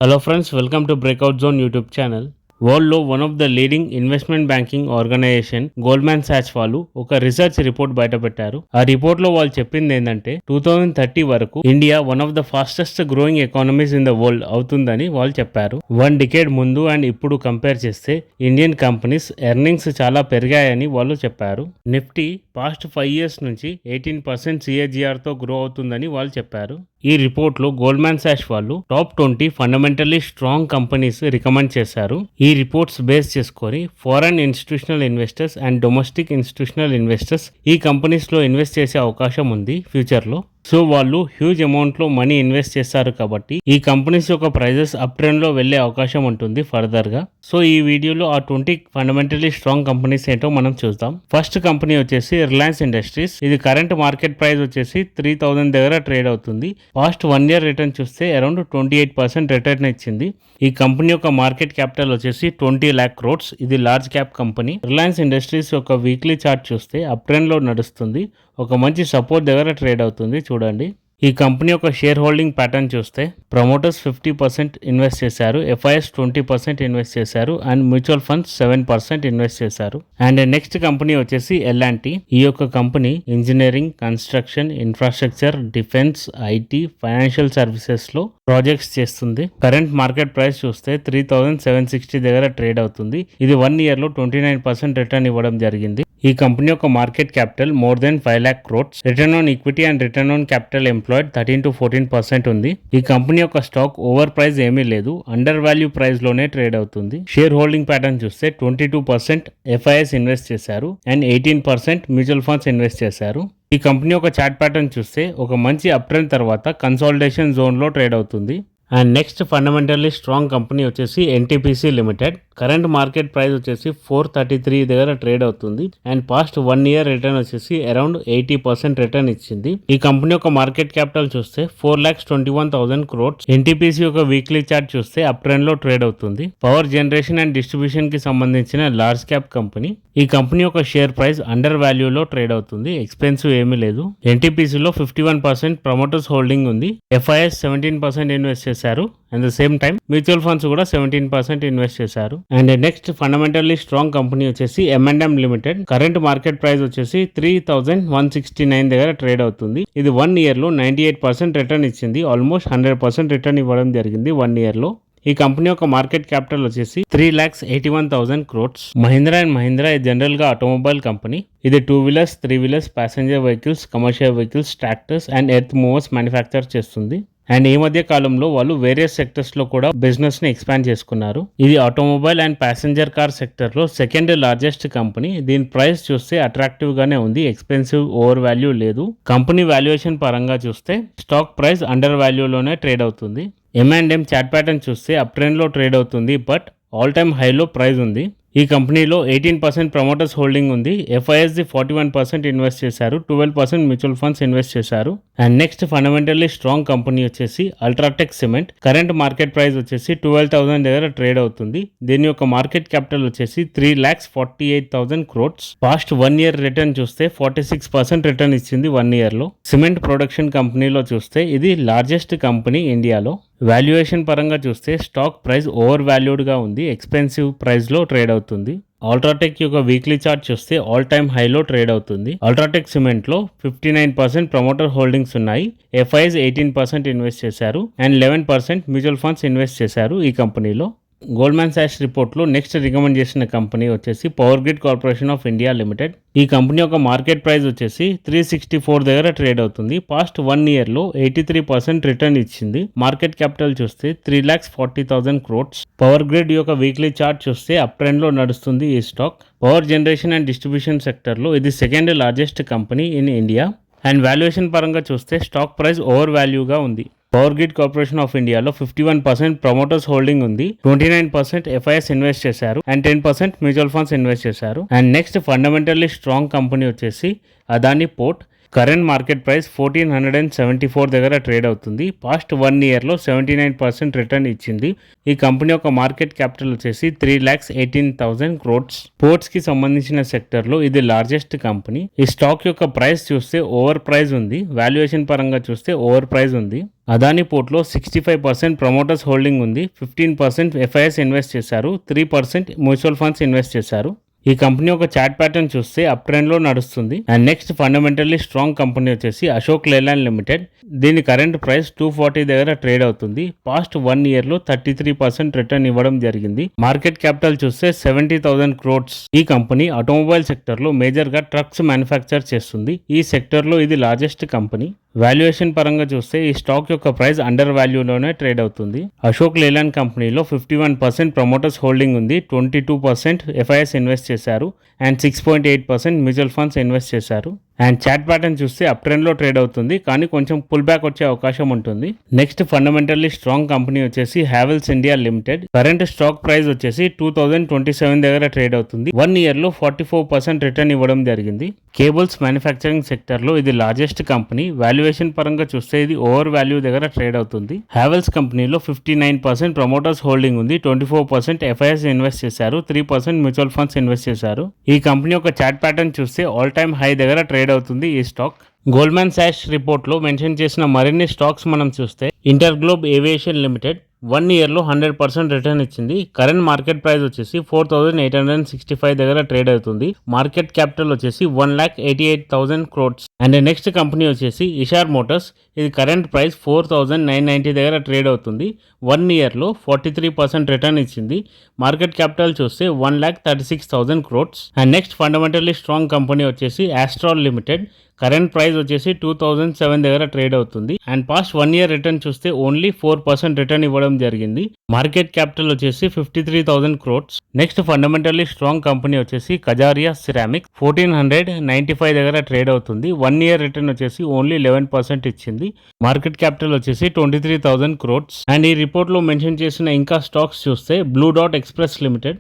Hello friends, welcome to Breakout Zone YouTube channel. వరల్డ్లో one of the leading investment banking organisation Goldman Sachs వాళ్ళు ఒక research report బయటపెట్టారు. ఆ report లో వాళ్ళు చెప్పింది ఏంటంటే 2030 వరకు India one of the fastest growing economies in the world అవుతుందని వాళ్ళు చెప్పారు. 1 డికేడ్ ముందు అండ్ ఇప్పుడు కంపేర్ చేస్తే ఇండియన్ కంపెనీస్ ఎర్నింగ్స్ చాలా పెరిగాయని వాళ్ళు చెప్పారు. నిఫ్టీ పాస్ట్ 5 years నుంచి 18% CAGR తో గ్రో అవుతుందని వాళ్ళు చెప్పారు. ఈ రిపోర్ట్లో గోల్డ్మాన్ సాచ్ వాళ్ళు top 20 fundamentally strong companies recommend చేశారు. ఈ రిపోర్ట్స్ బేస్ చేసుకొని foreign institutional investors and domestic institutional investors ఈ కంపెనీస్లో ఇన్వెస్ట్ చేసే అవకాశం ఉంది ఫ్యూచర్లో. సో వాళ్ళు హ్యూజ్ అమౌంట్లో మనీ ఇన్వెస్ట్ చేస్తారు కాబట్టి ఈ కంపెనీస్ యొక్క ప్రైజెస్ అప్ ట్రెండ్లో వెళ్ళే అవకాశం ఉంటుంది ఫర్దర్గా. సో ఈ వీడియోలో ఆ 20 ఫండమెంటలీ స్ట్రాంగ్ కంపెనీస్ ఏంటో మనం చూద్దాం. ఫస్ట్ కంపెనీ వచ్చేసి రిలయన్స్ ఇండస్ట్రీస్. ఇది కరెంట్ మార్కెట్ ప్రైస్ వచ్చేసి 3000 దగ్గర ట్రేడ్ అవుతుంది. పాస్ట్ 1 year రిటర్న్ చూస్తే అరౌండ్ 28% రిటర్న్ ఇచ్చింది. ఈ కంపెనీ యొక్క మార్కెట్ క్యాపిటల్ వచ్చేసి 20 lakh crores. ఇది large cap company. Reliance industries యొక్క వీక్లీ చార్ట్ చూస్తే అప్ ట్రెండ్లో నడుస్తుంది. ఒక మంచి సపోర్ట్ దగ్గర ట్రేడ్ అవుతుంది చూడండి. ఈ కంపెనీ యొక్క షేర్ హోల్డింగ్ ప్యాటర్న్ చూస్తే ప్రమోటర్స్ 50% ఇన్వెస్ట్ చేశారు, FIS 20% ఇన్వెస్ట్ చేశారు అండ్ మ్యూచువల్ ఫండ్స్ 7% ఇన్వెస్ట్ చేశారు. అండ్ నెక్స్ట్ కంపెనీ వచ్చేసి L&T. ఈ యొక్క company engineering, construction, infrastructure, defence, IT, financial services లో ప్రాజెక్ట్స్ చేస్తుంది. కరెంట్ మార్కెట్ ప్రైస్ చూస్తే 3760 దగ్గర ట్రేడ్ అవుతుంది. ఇది 1 year లో 29% రిటర్న్ ఇవ్వడం జరిగింది. ఈ కంపెనీ యొక్క market capital more than 5 lakh crores. Return on equity and return on capital employed 13 to 14% ఉంది. ఈ కంపెనీ యొక్క స్టాక్ ఓవర్ ప్రైస్ ఏమీ లేదు, అండర్ వాల్యూ ప్రైస్ లోనే ట్రేడ్ అవుతుంది. షేర్ హోల్డింగ్ ప్యాటర్న్ చూస్తే 22% FIS ఇన్వెస్ట్ చేశారు అండ్ 18% మ్యూచువల్ ఫండ్స్ ఇన్వెస్ట్ చేశారు. ఈ కంపెనీ యొక్క చార్ట్ ప్యాటర్న్ చూస్తే ఒక మంచి అప్ ట్రెండ్ తర్వాత కన్సాలిడేషన్ జోన్ లో ట్రేడ్ అవుతుంది. And next fundamentally strong company వచ్చేసి NTPC limited. Current market price వచ్చేసి 433 దగ్గర ట్రేడ్ అవుతుంది అండ్ పాస్ట్ 1 year రిటర్న్ వచ్చేసి అరౌండ్ 80% రిటర్న్ ఇచ్చింది. ఈ కంపెనీ యొక్క మార్కెట్ క్యాపిటల్ చూస్తే 4,21,000 crores. NTPC యొక్క వీక్లీ చార్ట్ చూస్తే అప్ ట్రెండ్ లో ట్రేడ్ అవుతుంది. పవర్ జనరేషన్ అండ్ డిస్ట్రిబ్యూషన్ కి సంబంధించిన లార్జ్ క్యాప్ కంపెనీ. ఈ కంపెనీ యొక్క షేర్ ప్రైస్ అండర్ వాల్యూలో ట్రేడ్ అవుతుంది, ఎక్స్పెన్సివ్ ఏమీ లేదు. NTPCలో 51% ప్రమోటర్స్ హోల్డింగ్ ఉంది. FIS 17% ఇన్వెస్ట్ చేశారు and the same time mutual funds కూడా 17% ఇన్వెస్ట్ చేశారు. And next fundamentally strong company వచ్చేసి M&M limited. Current market price వచ్చేసి 3169 దగ్గర ట్రేడ్ అవుతుంది. ఇది 1 year లో 98% రిటర్న్ ఇచ్చింది. ఆల్మోస్ట్ 100% రిటర్న్ ఇవ్వడం జరిగింది 1 year లో. ఈ కంపెనీ యొక్క మార్కెట్ క్యాపిటల్ వచ్చేసి 3,81,000 crores. Mahindra and Mahindra general గా ఆటోమొబైల్ కంపెనీ. ఇది 2 wheelers, 3 wheelers, passenger vehicles, commercial vehicles, tractors and earth movers manufacture చేస్తుంది. అండ్ ఈ మధ్య కాలంలో వాళ్ళు వేరియస్ సెక్టర్స్ లో కూడా బిజినెస్ ని ఎక్స్పాండ్ చేసుకున్నారు. ఇది automobile and passenger car sector లో సెకండ్ లార్జెస్ట్ కంపెనీ. దీని ప్రైస్ చూస్తే అట్రాక్టివ్ గానే ఉంది, ఎక్స్పెన్సివ్ ఓవర్ వాల్యూ లేదు. కంపెనీ వాల్యుయేషన్ పరంగా చూస్తే స్టాక్ ప్రైస్ అండర్ వాల్యూలోనే ట్రేడ్ అవుతుంది. M&M చార్ట్ ప్యాటర్న్ చూస్తే అప్ ట్రెండ్ లో ట్రేడ్ అవుతుంది, బట్ ఆల్ టైమ్ హైలో ప్రైస్ ఉంది. ఈ కంపెనీలో 18% ప్రమోటర్స్ హోల్డింగ్ ఉంది. FIS 41% ఇన్వెస్ట్ చేశారు, 12% మ్యూచువల్ ఫండ్స్ ఇన్వెస్ట్ చేశారు. And next fundamentally strong company వచ్చేసి UltraTech cement. Current market price వచ్చేసి 12,000 దగ్గర ట్రేడ్ అవుతుంది. దీని యొక్క మార్కెట్ క్యాపిటల్ వచ్చేసి 3,48,000 crores. పాస్ట్ 1 year రిటర్న్ చూస్తే 46% రిటర్న్ ఇచ్చింది 1 year లో. సిమెంట్ ప్రొడక్షన్ కంపెనీలో చూస్తే ఇది లార్జెస్ట్ కంపెనీ ఇండియాలో. వాల్యుయేషన్ పరంగా చూస్తే స్టాక్ ప్రైస్ ఓవర్ వాల్యూడ్ గా ఉంది, ఎక్స్పెన్సివ్ ప్రైస్ లో ట్రేడ్ అవుతుంది. అల్ట్రాటెక్ యొక్క వీక్లీ చార్ట్ చూస్తే ఆల్ టైమ్ హైలో ట్రేడ్ అవుతుంది. అల్ట్రాటెక్ సిమెంట్ లో 59% ప్రమోటర్ హోల్డింగ్స్ ఉన్నాయి. FIS 18% ఇన్వెస్ట్ చేశారు అండ్ 11% మ్యూచువల్ ఫండ్స్ ఇన్వెస్ట్ చేశారు ఈ కంపెనీలో. గోల్డ్మాన్ సాచ్ రిపోర్ట్లో నెక్స్ట్ రికమెండ్ చేసిన కంపెనీ వచ్చేసి power grid corporation of India limited. ఈ కంపెనీ యొక్క మార్కెట్ ప్రైస్ వచ్చేసి 364 దగ్గర ట్రేడ్ అవుతుంది. పాస్ట్ 1 year లో 83% రిటర్న్ ఇచ్చింది. మార్కెట్ క్యాపిటల్ చూస్తే 3,40,000 crores. పవర్ గ్రిడ్ యొక్క వీక్లీ చార్ట్ చూస్తే అప్ ట్రెండ్ లో నడుస్తుంది ఈ stock. Power generation and distribution sector లో ఇది second largest company in India. And valuation పరంగా చూస్తే స్టాక్ ప్రైస్ ఓవర్ వాల్యూగా ఉంది. పవర్ గ్రిడ్ కార్పొరేషన్ ఆఫ్ ఇండియాలో 51% ప్రమోటర్స్ హోల్డింగ్ ఉంది, 29% FIS ఇన్వెస్ట్ చేశారు అండ్ 10% మ్యూచువల్ ఫండ్స్ ఇన్వెస్ట్ చేశారు. And next fundamentally strong company వచ్చేసి Adani port. Current market price 1474 దగ్గర trade అవుతుంది. పాస్ట్ 1 ఇయర్లో 79% రిటర్న్ ఇచ్చింది. ఈ కంపెనీ యొక్క మార్కెట్ క్యాపిటల్ వచ్చేసి 3,18,000 crores. పోర్ట్స్ కి సంబంధించిన సెక్టర్లో ఇది లార్జెస్ట్ కంపెనీ. ఈ స్టాక్ యొక్క ప్రైస్ చూస్తే ఓవర్ ప్రైస్ ఉంది, వాల్యుయేషన్ పరంగా చూస్తే ఓవర్ ప్రైస్ ఉంది. అదానీ పోర్ట్లో 65% ప్రమోటర్స్ హోల్డింగ్ ఉంది, 15% FIS ఇన్వెస్ట్ చేశారు, 3% మ్యూచువల్ ఫండ్స్ ఇన్వెస్ట్ చేశారు. ఈ కంపెనీ యొక్క చార్ట్ ప్యాటర్న్ చూస్తే అప్ ట్రెండ్ లో నడుస్తుంది. And next fundamentally strong company వచ్చేసి అశోక్ లేలాండ్ లిమిటెడ్. దీని కరెంట్ ప్రైస్ 240 దగ్గర ట్రేడ్ అవుతుంది. పాస్ట్ 1 ఇయర్ లో 33% రిటర్న్ ఇవ్వడం జరిగింది. మార్కెట్ క్యాపిటల్ చూస్తే 70,000 crores. ఈ కంపెనీ ఆటోమొబైల్ సెక్టర్ లో మేజర్ గా ట్రక్స్ మ్యానుఫ్యాక్చర్ చేస్తుంది. ఈ సెక్టర్ లో ఇది లార్జెస్ట్ కంపెనీ. వాల్యుయేషన్ పరంగా చూస్తే ఈ స్టాక్ యొక్క ప్రైస్ అండర్ వాల్యూలోనే ట్రేడ్ అవుతుంది. అశోక్ లేలాండ్ కంపెనీలో 51% ప్రమోటర్స్ హోల్డింగ్ ఉంది, 22% FIS ఇన్వెస్ట్ చేశారు అండ్ 6.8% మ్యూచువల్ ఫండ్స్ ఇన్వెస్ట్ చేశారు. అండ్ చార్ట్ ప్యాటర్న్ చూస్తే అప్ ట్రెండ్ లో ట్రేడ్ అవుతుంది, కానీ కొంచెం పుల్ బ్యాక్ వచ్చే అవకాశం ఉంటుంది. నెక్స్ట్ ఫండమెంటల్లీ స్ట్రాంగ్ కంపెనీ వచ్చేసి Havells India limited. Current stock price వచ్చేసి 2027 దగ్గర ట్రేడ్ అవుతుంది. 1 ఇయర్ లో 44% రిటర్న్ ఇవ్వడం జరిగింది. కేబుల్స్ మ్యానుఫ్యాక్చరింగ్ సెక్టర్ లో ఇది లార్జెస్ట్ కంపెనీ. వాల్యుయేషన్ పరంగా చూస్తే ఇది ఓవర్ వాల్యూ దగ్గర ట్రేడ్ అవుతుంది. హ్యావెల్స్ కంపెనీలో 59% ప్రమోటర్స్ హోల్డింగ్ ఉంది, 24% FIS ఇన్వెస్ట్ చేశారు, 3% మ్యూచువల్ ఫండ్స్ ఇన్వెస్ట్ చేశారు. ఈ కంపెనీ యొక్క చార్ట్ ప్యాటర్న్ చూస్తే ఆల్ టైమ్ హై దగ్గర ట్రేడ్ అవుతుంది ఈ స్టాక్. గోల్డ్మాన్ సాచ్ రిపోర్ట్ లో మెన్షన్ చేసిన మరిన్ని స్టాక్స్ మనం చూస్తే ఇంటర్గ్లోబ్ ఏవియేషన్ లిమిటెడ్ 1 ఇయర్ లో 100% రిటర్న్ ఇచ్చింది. కరెంట్ మార్కెట్ ప్రైస్ వచ్చేసి 4,865 దగ్గర ట్రేడ్ అవుతుంది. మార్కెట్ క్యాపిటల్ వచ్చేసి 1,88,000 crores. అండ్ నెక్స్ట్ కంపెనీ వచ్చేసి ఇషార్ మోటార్స్. ఇది కరెంట్ ప్రైస్ 4,990 దగ్గర ట్రేడ్ అవుతుంది. 1 ఇయర్ లో 43% రిటర్న్ ఇచ్చింది. మార్కెట్ క్యాపిటల్ చూస్తే 1,36,000 crores. And next fundamentally strong company వచ్చేసి ఆస్ట్రాల్ లిమిటెడ్. కరెంట్ ప్రైస్ వచ్చేసి 2007 దగ్గర ట్రేడ్ అవుతుంది. అండ్ పాస్ట్ 1 ఇయర్ రిటర్న్ చూస్తే ఓన్లీ 4% రిటర్న్ ఇవ్వడం జరిగింది. మార్కెట్ క్యాపిటల్ వచ్చేసి 53,000 crores. Next fundamentally strong company వచ్చేసి కజారియా సిరామిక్. 1,495 దగ్గర ట్రేడ్ అవుతుంది. 1 ఇయర్ రిటర్న్ వచ్చేసి ఓన్లీ 11% ఇచ్చింది. మార్కెట్ క్యాపిటల్ వచ్చేసి 23,000 crores. అండ్ ఈ రిపోర్ట్ లో మెన్షన్ చేసిన ఇంకా స్టాక్స్ చూస్తే బ్లూ డాట్ Express Limited,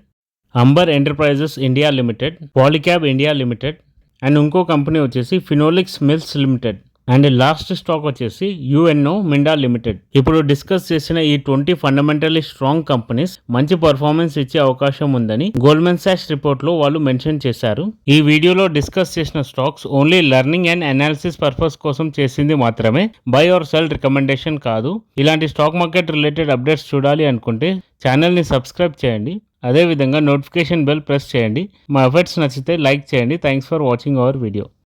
Amber Enterprises India Limited, Polycab India Limited and ఇంకో కంపెనీ వచ్చేసి Finolex Mills Limited. And last stock వచ్చేసి UNO మిండా లిమిటెడ్. ఇప్పుడు డిస్కస్ చేసిన ఈ 20 ఫండమెంటల్లీ స్ట్రాంగ్ కంపెనీస్ మంచి పర్ఫార్మెన్స్ ఇచ్చే అవకాశం ఉందని గోల్డ్మాన్ సాచ్ రిపోర్ట్ లో వాళ్ళు మెన్షన్ చేశారు. ఈ వీడియోలో డిస్కస్ చేసిన stocks only learning and analysis purpose కోసం చేసింది మాత్రమే, బై ఆర్ సెల్ రికమెండేషన్ కాదు. ఇలాంటి స్టాక్ మార్కెట్ రిలేటెడ్ అప్డేట్స్ చూడాలి అనుకుంటే ఛానల్ని సబ్స్క్రైబ్ చేయండి. అదేవిధంగా నోటిఫికేషన్ బెల్ ప్రెస్ చేయండి. మా ఎఫర్ట్స్ నచ్చితే లైక్ చేయండి. Thanks for watching our video.